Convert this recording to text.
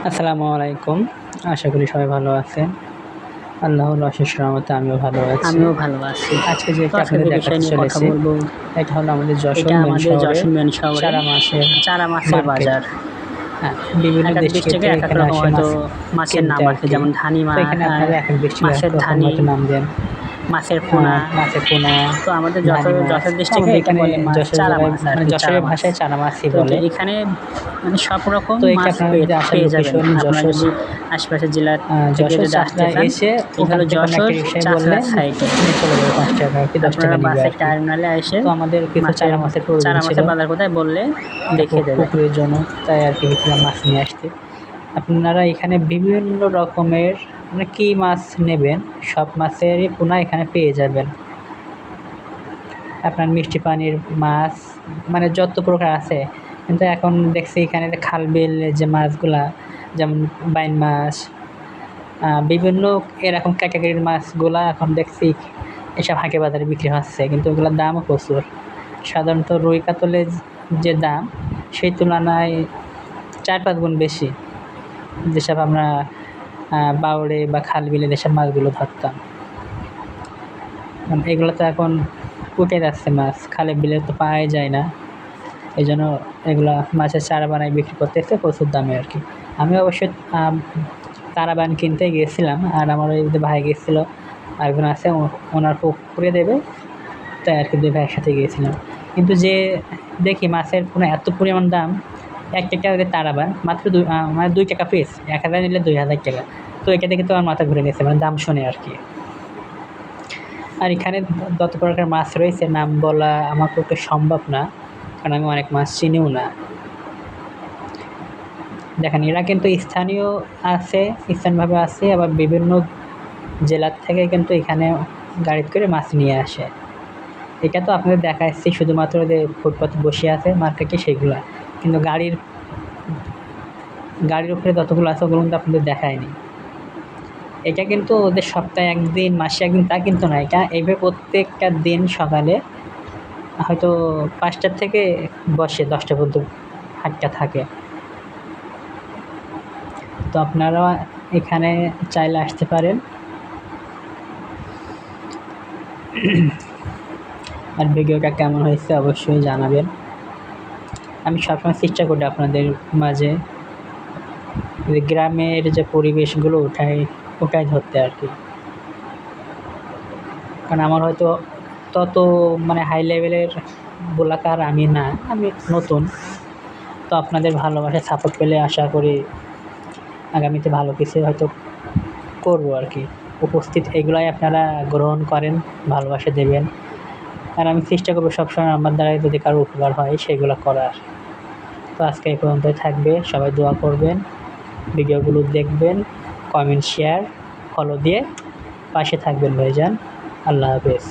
আসসালামু আলাইকুম। আশা করি সবাই ভালো আছেন। আল্লাহর অশেষ রহমতে আমিও ভালো আছি। আমিও ভালো আছি। আজকে তো যেটি আজকে আপনাদের যে বিষয় দেখাতে নিয়ে কথা চলেছি, বলবো, এটা হলো আমাদের যশোর এটা মেন আমাদের শহরের যশোর মেন শহরে চারা মাছের চারা মাছের মার্কেট। বাজার। হ্যাঁ, বিভিন্ন এক এক ডিস্ট্রিক্ট ডিস্ট্রিক্টে থেকে এক এক এখানে রকম আসে হয়তো মাছ মাছের কিনতে নাম আছে, আরকি। যেমন ধানি তো এখানে আপনারা এক এক ডিস্ট্রিক্টে এক মাছের রকম ধানি, হয়তো নাম দেন। মাছের পোনা। মাছের পোনা, তো আমাদের ধানি মাছ। যশোর তো ডিস্ট্রিক্টে আমাদের এটা এখানে বলে মাছ যশোর চারা জেলায় মাছ আর মানে কি, চারা যশোরের মাছ। ভাষায় চারা মাছই তো বলে। এখানে মানে সব রকম তো এটা মাছ আপনারা যদি আসার পেয়ে যাবেন। লোকেশন আপনারা যশোর, যদি আশেপাশের জেলা থেকে যশোর যদি আসতে চাষলা চান, এসে এটা ওখান হলো থেকে কোনো একটা যশোর রিক্সায় বললে চাষলা সাইডে। নিয়ে চলে যাবে ৫ টাকা আর কি, ১০ আপনারা টাকা নিবে আর বাসের কি। টার্মিনালে এসে তো আমাদের কিছু মাছের চারা মাছের প্রয়োজন চারা ছিল, মাছের বাজার কোথায় বললে একটা দেখিয়ে দেবে। পুকুরের জন্য, তাই আর কি গেছিলাম মাছ নিয়ে আসতে। আপনারা এখানে বিভিন্ন রকমের মানে কী মাছ নেবেন, সব মাছেরই পোনা এখানে পেয়ে যাবেন। আপনার মিষ্টি পানির মাছ মানে যত প্রকার আছে, কিন্তু এখন দেখছি এখানে যে খাল বিল যে মাছগুলা, যেমন বাইন মাছ, বিভিন্ন এরকম ক্যাটাগরির মাছগুলা এখন দেখছি এসব হাটে বাজারে বিক্রি হচ্ছে, কিন্তু ওগুলোর দামও প্রচুর। সাধারণত রুই কাতলের যে দাম সেই তুলনায় ৪-৫ গুণ বেশি, যেসব আমরা বাওড়ে বা খাল বিলে যেসব মাছগুলো ধরতাম। এগুলো তো এখন উঠে যাচ্ছে মাছ, খালে বিলে তো পাওয়াই যায় না। এই জন্য এগুলা মাছের চারা বানায় বিক্রি করতেছে প্রচুর দামে আর কি। আমি অবশ্যই চারা বান কিনতে গিয়েছিলাম, আর আমার ওই যে ভাই গেছিলো, আরেকজন আছে ওনার পুকুরে দেবে, তাই আর কি ২ ভাই একসাথে গিয়েছিলাম। কিন্তু যে দেখি মাছের কোনো এত পরিমাণ দাম, একটা ওদের তারাবান মাত্র মানে ২ টাকা পিস, ১,০০০ নিলে ২,০০০ টাকা। তো এটা দেখে তো আমার মাথা ঘুরে গেছে, মানে দাম শুনে আর কি। আর এখানে যত প্রকার মাছ রয়েছে নাম বলা আমার পক্ষে সম্ভব না, কারণ আমি অনেক মাছ চিনিও না। দেখেন এরা কিন্তু স্থানীয়ভাবে আছে, আবার বিভিন্ন জেলার থেকে কিন্তু এখানে গাড়িতে করে মাছ নিয়ে আসে। এটা তো আপনাদের দেখাচ্ছি শুধুমাত্র যে ফুটপাতে বসে আছে মার্কেটে সেগুলা, কিন্তু গাড়ির উপরে যতগুলো আছে ওগুলো কিন্তু আপনাদের দেখায়নি। এটা কিন্তু ওদের সপ্তাহে ১ দিন, মাসে ১ দিন তা কিন্তু না, এটা এইভাবে প্রত্যেকটা দিন সকালে হয়তো ৫টার থেকে বসে ১০টা পর্যন্ত হাটটা থাকে। তো আপনারা এখানে চাইলে আসতে পারেন। আর ভিডিওটা কেমন হয়েছে অবশ্যই জানাবেন। আমি সবসময় চেষ্টা করি আপনাদের মাঝে যে গ্রামের যে পরিবেশগুলো ওটাই ধরতে আর কি। কারণ আমার হয়তো তত মানে হাই লেভেলের ব্লগার আমি না, আমি নতুন। তো আপনাদের ভালোবাসা সাপোর্ট পেলে আশা করি আগামীতে ভালো কিছু হয়তো করবো আর কি। উপস্থিত এগুলাই আপনারা গ্রহণ করেন, ভালোবাসা দেবেন। আর আমি চেষ্টা করবো সবসময় আমার দ্বারাই যদি কারো উপকার হয় সেগুলো করার। তো আজকে এই পর্যন্তই থাকবে, সবাই দোয়া করবেন, ভিডিওগুলো দেখবেন, কমেন্ট, শেয়ার, ফলো দিয়ে পাশে থাকবেন ভাইজান। আল্লাহ হাফেজ।